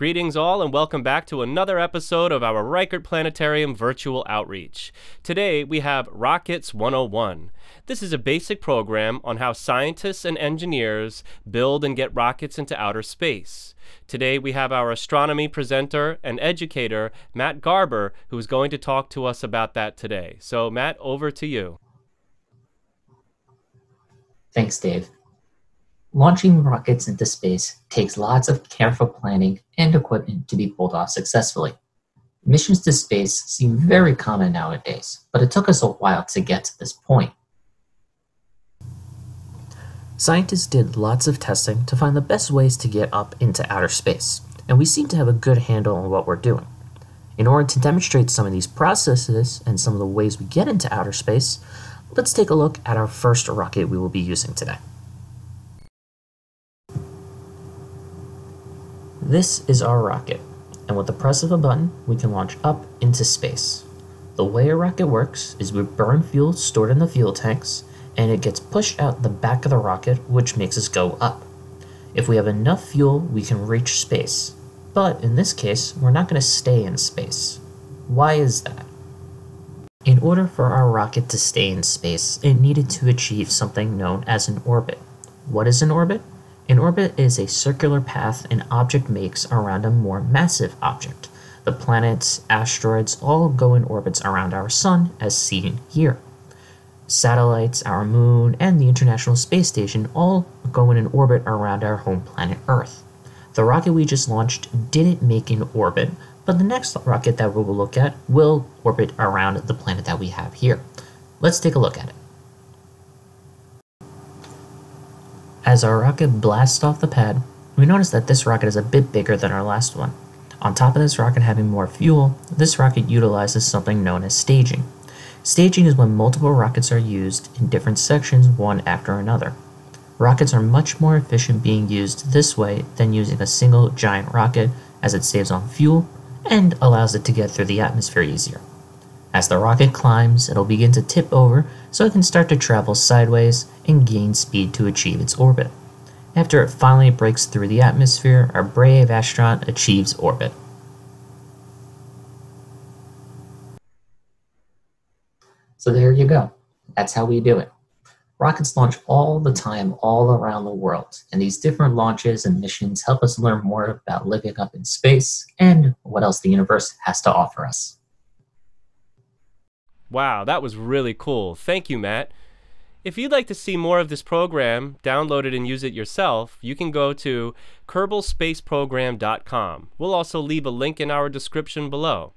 Greetings all and welcome back to another episode of our Reichert Planetarium Virtual Outreach. Today we have Rockets 101. This is a basic program on how scientists and engineers build and get rockets into outer space. Today we have our astronomy presenter and educator, Matt Garber, who is going to talk to us about that today. So Matt, over to you. Thanks, Dave. Launching rockets into space takes lots of careful planning and equipment to be pulled off successfully. Missions to space seem very common nowadays, but it took us a while to get to this point. Scientists did lots of testing to find the best ways to get up into outer space, and we seem to have a good handle on what we're doing. In order to demonstrate some of these processes and some of the ways we get into outer space, let's take a look at our first rocket we will be using today. This is our rocket, and with the press of a button, we can launch up into space. The way a rocket works is we burn fuel stored in the fuel tanks, and it gets pushed out the back of the rocket, which makes us go up. If we have enough fuel, we can reach space. But in this case, we're not going to stay in space. Why is that? In order for our rocket to stay in space, it needed to achieve something known as an orbit. What is an orbit? An orbit is a circular path an object makes around a more massive object. The planets, asteroids, all go in orbits around our sun, as seen here. Satellites, our moon, and the International Space Station all go in an orbit around our home planet Earth. The rocket we just launched didn't make an orbit, but the next rocket that we will look at will orbit around the planet that we have here. Let's take a look at it. As our rocket blasts off the pad, we notice that this rocket is a bit bigger than our last one. On top of this rocket having more fuel, this rocket utilizes something known as staging. Staging is when multiple rockets are used in different sections, one after another. Rockets are much more efficient being used this way than using a single giant rocket, as it saves on fuel and allows it to get through the atmosphere easier. As the rocket climbs, it'll begin to tip over so it can start to travel sideways and gain speed to achieve its orbit. After it finally breaks through the atmosphere, our brave astronaut achieves orbit. So there you go. That's how we do it. Rockets launch all the time, all around the world, and these different launches and missions help us learn more about living up in space and what else the universe has to offer us. Wow, that was really cool. Thank you, Matt. If you'd like to see more of this program, download it and use it yourself, you can go to kerbalispaceprogram.com. We'll also leave a link in our description below.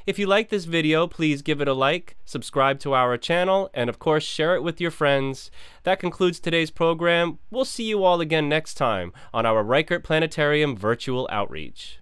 If you like this video, please give it a like, subscribe to our channel, and of course share it with your friends. That concludes today's program. We'll see you all again next time on our Reichert Planetarium Virtual Outreach.